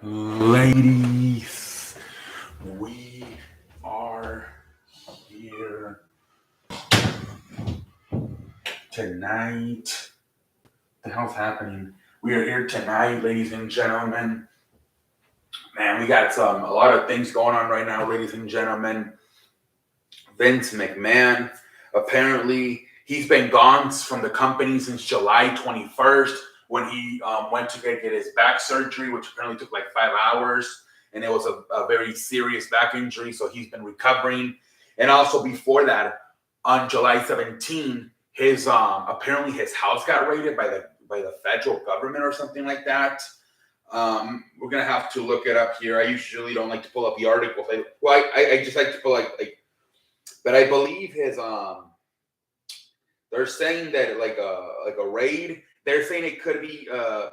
Ladies, we are here tonight. What the hell's happening? We are here tonight, ladies and gentlemen. Man, we got a lot of things going on right now, ladies and gentlemen. Vince McMahon, apparently, he's been gone from the company since July 21st when he went to get his back surgery, which apparently took like 5 hours. And it was a very serious back injury. So he's been recovering. And also before that, on July 17, his apparently his house got raided by the federal government or something like that. We're gonna have to look it up here. I usually don't like to pull up the articles. I just like to pull but I believe his they're saying that like a raid. They're saying it could be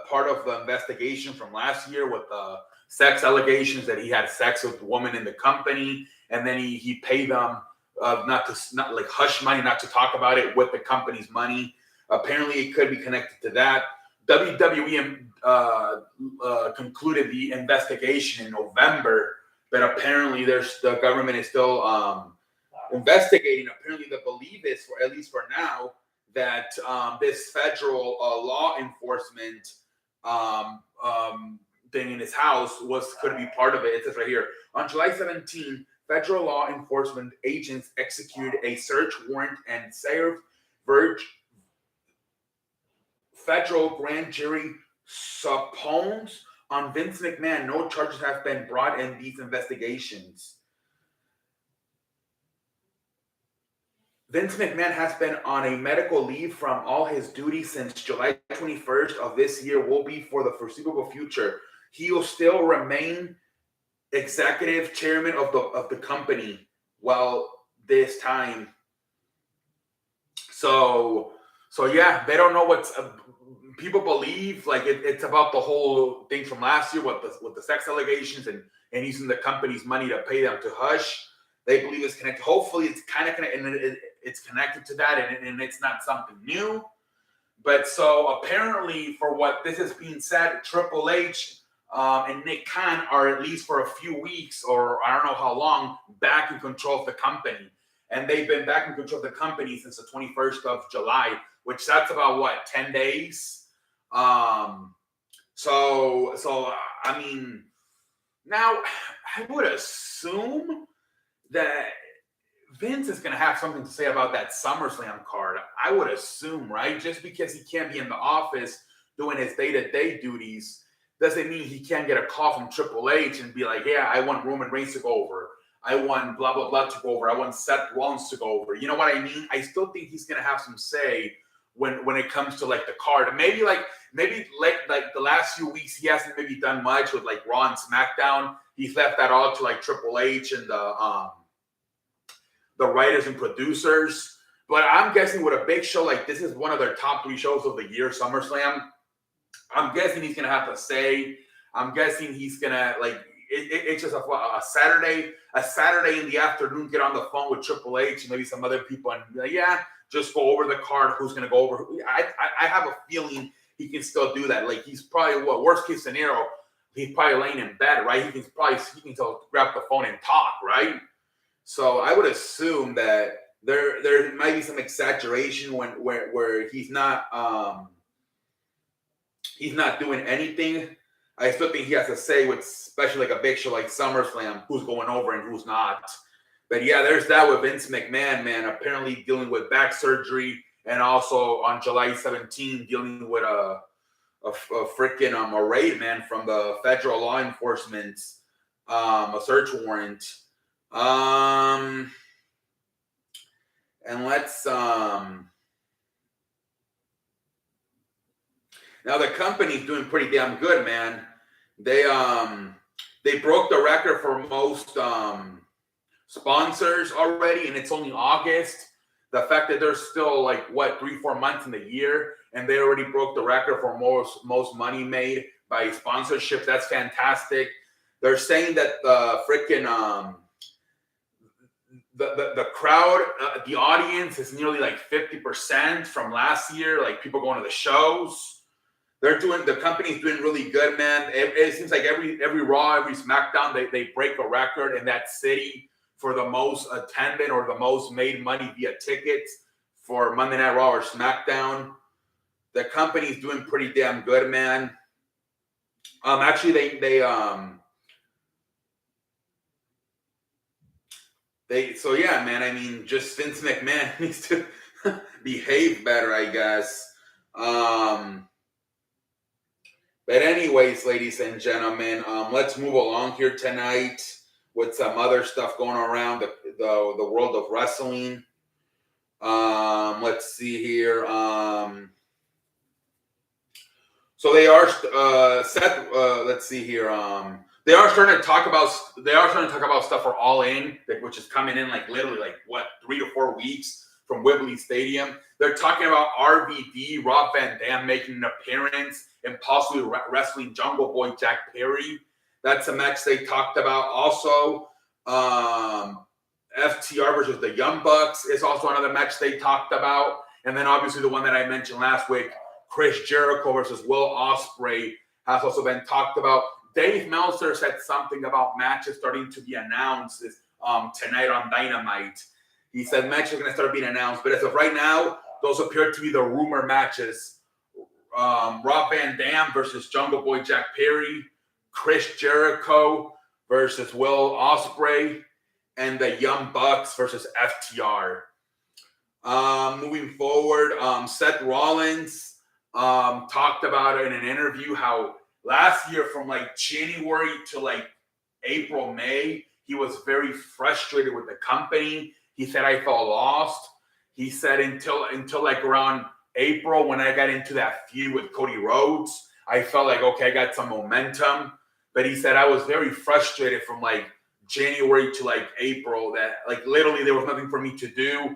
part of the investigation from last year with the sex allegations that he had sex with a woman in the company, and then he paid them not like hush money, not to talk about it with the company's money. Apparently, it could be connected to that. WWE concluded the investigation in November, but apparently the government is still investigating. Apparently, the belief is, for at least for now, that this federal law enforcement thing in his house could be part of it. It says right here, on July 17, federal law enforcement agents executed a search warrant and served federal grand jury subpoenas on Vince McMahon. No charges have been brought in these investigations. Vince McMahon has been on a medical leave from all his duties since July 21st of this year. Will be for the foreseeable future. He will still remain executive chairman of the company while this time. So yeah, they don't know what's people believe like it's about the whole thing from last year with the sex allegations and using the company's money to pay them to hush. They believe it's connected. Hopefully, it's kind of connected, and it's connected to that, and it's not something new. But so apparently, for what this is being said, Triple H and Nick Khan are, at least for a few weeks, or I don't know how long, back in control of the company. And they've been back in control of the company since the 21st of July, which that's about what, 10 days? So I mean, now I would assume that Vince is going to have something to say about that SummerSlam card. I would assume, right? Just because he can't be in the office doing his day-to-day duties doesn't mean he can't get a call from Triple H and be like, yeah, I want Roman Reigns to go over. I want blah, blah, blah to go over. I want Seth Rollins to go over. You know what I mean? I still think he's going to have some say when it comes to like the card. Maybe like the last few weeks, he hasn't maybe done much with like Raw and SmackDown. He's left that all to like Triple H and the writers and producers. But I'm guessing with a big show like this is one of their top 3 shows of the year, SummerSlam. I'm guessing he's gonna have to say. I'm guessing he's gonna like it's just a Saturday in the afternoon. Get on the phone with Triple H and maybe some other people and be like, yeah, just go over the card. Who's gonna go over? I have a feeling he can still do that. Like he's probably worst case scenario. He's probably laying in bed, right? He can still grab the phone and talk, right? So I would assume that there might be some exaggeration where he's not doing anything. I still think he has to say with especially like a big show like SummerSlam who's going over and who's not. But yeah, there's that with Vince McMahon, man. Apparently dealing with back surgery and also on July 17 dealing with a freaking a raid, man, from the federal law enforcement, a search warrant. And let's now the company's doing pretty damn good, man. They broke the record for most sponsors already, and it's only August. The fact that there's still like 3-4 months in the year, and they already broke the record for most money made by sponsorship. That's fantastic. They're saying that the freaking the crowd, the audience is nearly like 50% from last year. Like people going to the shows. the company's doing really good, man. It seems like every Raw, every SmackDown, they break a record in that city for the most attended or the most made money via tickets for Monday Night Raw or SmackDown. The company's doing pretty damn good, man. Actually, so yeah, man. I mean, just Vince McMahon needs to behave better, I guess. But anyways, ladies and gentlemen, let's move along here tonight with some other stuff going around the world of wrestling. Let's see here. So they are Seth. Let's see here. They are starting to talk about stuff for All In, which is coming in like literally like what 3 to 4 weeks from Wembley Stadium. They're talking about RVD, Rob Van Dam making an appearance and possibly wrestling Jungle Boy Jack Perry. That's a match they talked about. Also, FTR versus the Young Bucks is also another match they talked about. And then obviously the one that I mentioned last week, Chris Jericho versus Will Ospreay, has also been talked about. Dave Meltzer said something about matches starting to be announced tonight on Dynamite. He said matches are going to start being announced, but as of right now, those appear to be the rumor matches. Rob Van Dam versus Jungle Boy Jack Perry, Chris Jericho versus Will Ospreay, and the Young Bucks versus FTR. Moving forward, Seth Rollins talked about it in an interview how last year from like January to like April, May, he was very frustrated with the company. He said, I felt lost. He said until like around April when I got into that feud with Cody Rhodes, I felt like, okay, I got some momentum. But he said I was very frustrated from like January to like April that like literally there was nothing for me to do.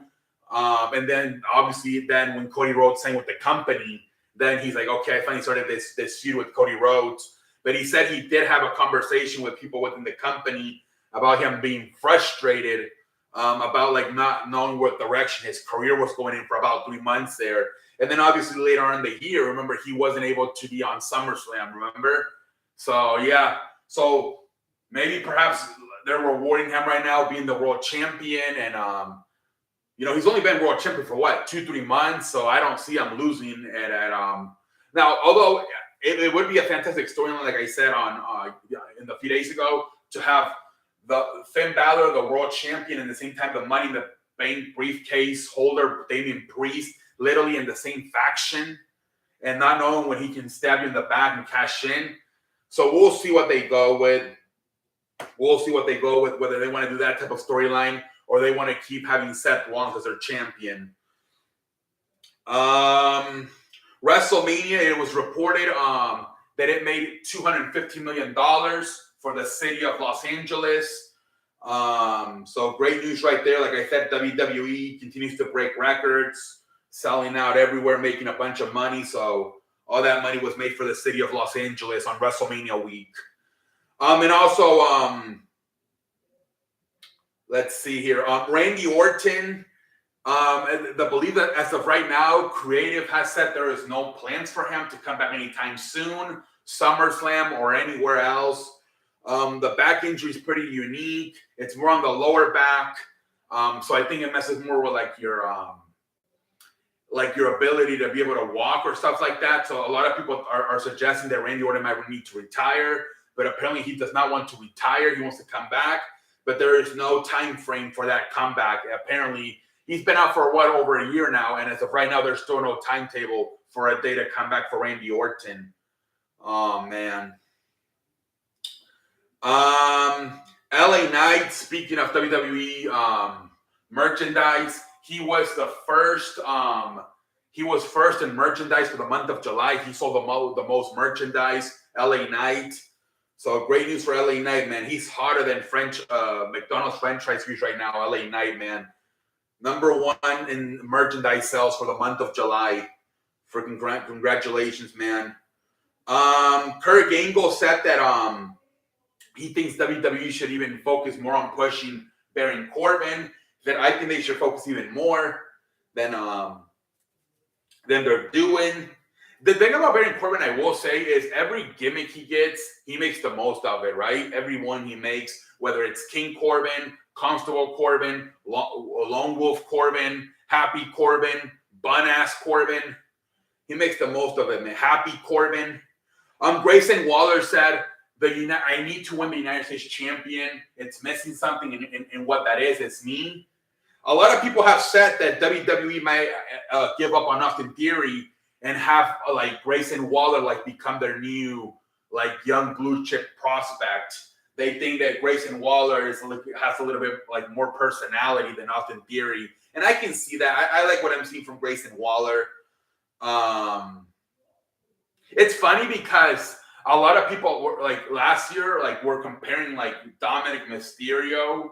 And then obviously then when Cody Rhodes signed with the company, then he's like, okay, I finally started this feud with Cody Rhodes. But he said he did have a conversation with people within the company about him being frustrated about like not knowing what direction his career was going in for about 3 months there. And then obviously later on in the year, remember, he wasn't able to be on SummerSlam, remember? So yeah, so maybe perhaps they're rewarding him right now being the world champion. And he's only been world champion for what, 2-3 months, so I don't see him losing at now, although it would be a fantastic storyline, like I said on in the few days ago, to have the Finn Balor, the world champion, and at the same time the Money in the Bank briefcase holder, Damian Priest, literally in the same faction, and not knowing when he can stab you in the back and cash in. So we'll see what they go with. Whether they want to do that type of storyline or they want to keep having Seth Rollins as their champion. WrestleMania, it was reported that it made $250 million for the city of Los Angeles. So great news right there. Like I said, WWE continues to break records, selling out everywhere, making a bunch of money. So all that money was made for the city of Los Angeles on WrestleMania week. And also, let's see here. Randy Orton, the belief that as of right now, Creative has said there is no plans for him to come back anytime soon, SummerSlam or anywhere else. The back injury is pretty unique. It's more on the lower back. So I think it messes more with like your ability to be able to walk or stuff like that. So a lot of people are suggesting that Randy Orton might need to retire, but apparently he does not want to retire. He wants to come back, but there is no time frame for that comeback. Apparently he's been out for over a year now, and as of right now, there's still no timetable for a day to come back for Randy Orton. Oh man. LA Knight, speaking of WWE merchandise, he was first in merchandise for the month of July. He sold the most merchandise, LA Knight. So great news for LA Knight, man. He's hotter than McDonald's French fries right now, LA Knight, man. Number 1 in merchandise sales for the month of July. Freaking congratulations, man. Kurt Angle said that he thinks WWE should even focus more on pushing Baron Corbin. That I think they should focus even more than they're doing. The thing about Baron Corbin, I will say, is every gimmick he gets, he makes the most of it, right? Every one he makes, whether it's King Corbin, Constable Corbin, Lone Wolf Corbin, Happy Corbin, Bun-Ass Corbin, he makes the most of it, man. Happy Corbin. Grayson Waller said, I need to win the United States champion. It's missing something in what that is. It's me. A lot of people have said that WWE might give up on Austin Theory and have like Grayson Waller like become their new like young blue chip prospect. They think that Grayson Waller has a little bit like more personality than Austin Theory, and I can see that. I like what I'm seeing from Grayson Waller. It's funny because a lot of people were like last year, like were comparing like Dominic Mysterio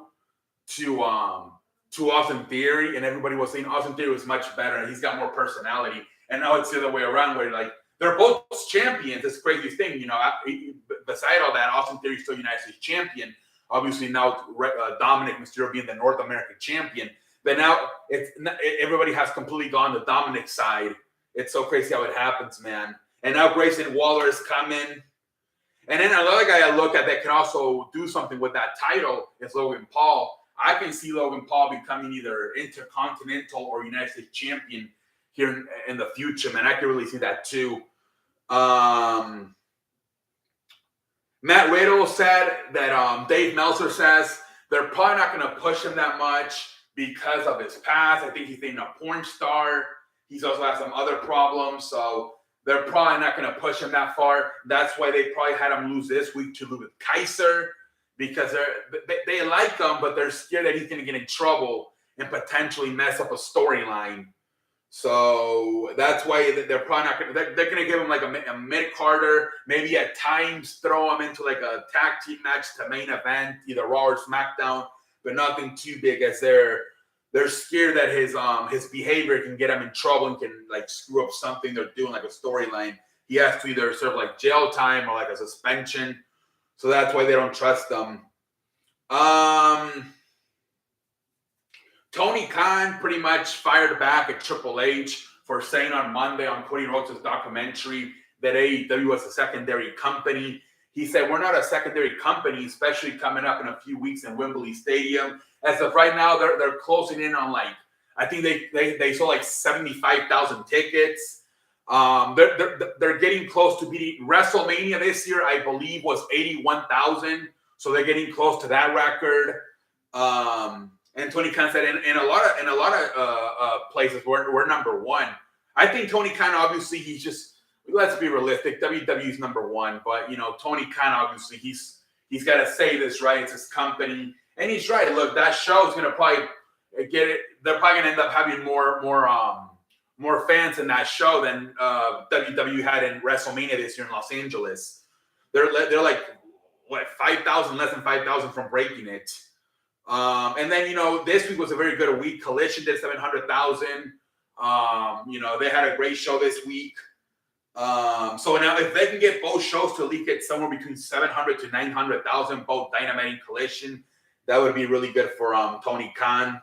to Austin Theory, and everybody was saying Austin Theory was much better and he's got more personality. And now it's the other way around, where like they're both champions. It's the craziest thing, you know. Beside all that, Austin Theory is still United States champion. Obviously now Dominic Mysterio being the North American champion. But now everybody has completely gone the Dominic side. It's so crazy how it happens, man. And now Grayson Waller is coming. And then another guy I look at that can also do something with that title is Logan Paul. I can see Logan Paul becoming either Intercontinental or United States champion here in the future, man. I can really see that too. Matt Riddle said that Dave Meltzer says they're probably not going to push him that much because of his past. I think he's dating a porn star. He's also had some other problems, so they're probably not going to push him that far. That's why they probably had him lose this week to Ludwig Kaiser, because they like him, but they're scared that he's going to get in trouble and potentially mess up a storyline. So that's why they're probably not going to. They're going to give him like a mid-carder, maybe at times throw him into like a tag team match to main event, either Raw or SmackDown, but nothing too big, as they're scared that his behavior can get him in trouble and can like screw up something they're doing, like a storyline. He has to either serve like jail time or like a suspension. So that's why they don't trust them. Tony Khan pretty much fired back at Triple H for saying on Monday on Cody Rhodes' documentary that AEW was a secondary company. He said, we're not a secondary company, especially coming up in a few weeks in Wembley Stadium. As of right now, they're closing in on like, I think they sold like 75,000 tickets. They're getting close to beating WrestleMania this year, I believe, was 81,000. So they're getting close to that record. And Tony Khan said in a lot of places we're number one. I think Tony Khan, obviously, he's just, let's be realistic. WWE's number one, but you know, Tony Khan, obviously, he's got to say this, right? It's his company, and he's right. Look, that show is gonna probably get it. They're probably gonna end up having more fans in that show than WWE had in WrestleMania this year in Los Angeles. They're like what, 5,000, less than 5,000 from breaking it. And then, you know, this week was a very good week. Collision did 700,000. You know, they had a great show this week. So now if they can get both shows to leak it somewhere between 700 to 900,000, both Dynamite and Collision, that would be really good for Tony Khan.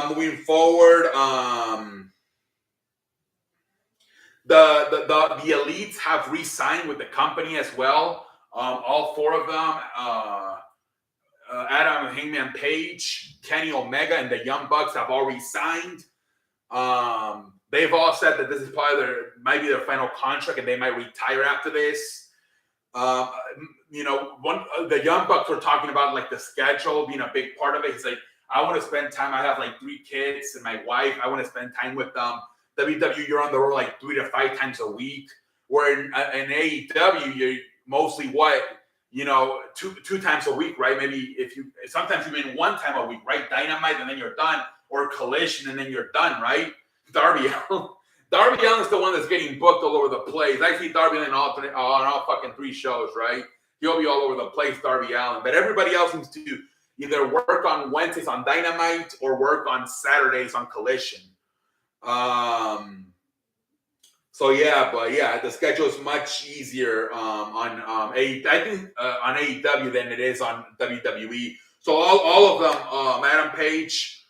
Moving forward, the elites have re-signed with the company as well. All four of them. Adam Hangman Page, Kenny Omega, and the Young Bucks have already signed. They've all said that this is probably might be their final contract, and they might retire after this. You know, the Young Bucks were talking about like the schedule being a big part of it. He's like, I want to spend time. I have like 3 kids and my wife. I want to spend time with them. WWE, you're on the road like 3 to 5 times a week. Where in AEW, you're mostly what? You know, two times a week, right? Maybe sometimes you mean 1 time a week, right? Dynamite and then you're done, or Collision and then you're done, right? Darby Allin is the one that's getting booked all over the place. I see Darby Allin on all fucking 3 shows, right? He'll be all over the place, Darby Allin. But everybody else seems to either work on Wednesdays on Dynamite or work on Saturdays on Collision. So yeah, but yeah, the schedule is much easier on AEW than it is on WWE. So all of them, Adam Page,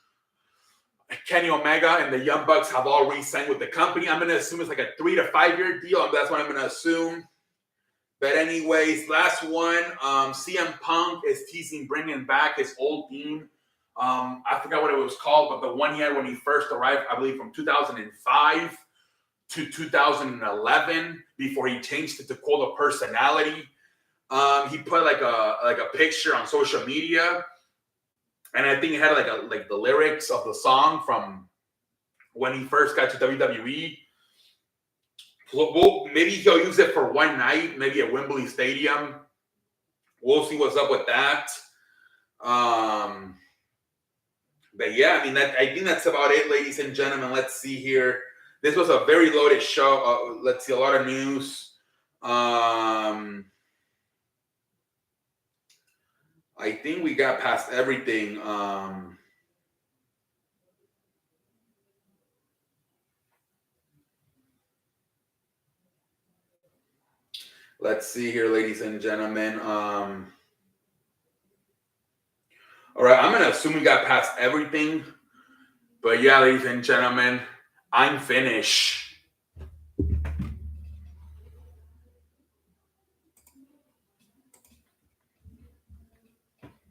Kenny Omega and the Young Bucks have all re-signed with the company. I'm going to assume it's like a 3 to 5 year deal. That's what I'm going to assume. But anyways, last one, CM Punk is teasing bringing back his old theme. I forgot what it was called, but the one he had when he first arrived, I believe from 2005 to 2011, before he changed it to Cult of Personality. He put like a picture on social media, and I think it had like the lyrics of the song from when he first got to WWE. Well, maybe he'll use it for one night, maybe at Wembley Stadium. We'll see what's up with that. But yeah, I mean, I think that's about it, ladies and gentlemen. Let's see here. This was a very loaded show. Let's see, a lot of news. I think we got past everything. Let's see here, ladies and gentlemen. All right, I'm going to assume we got past everything. But yeah, ladies and gentlemen, I'm finished.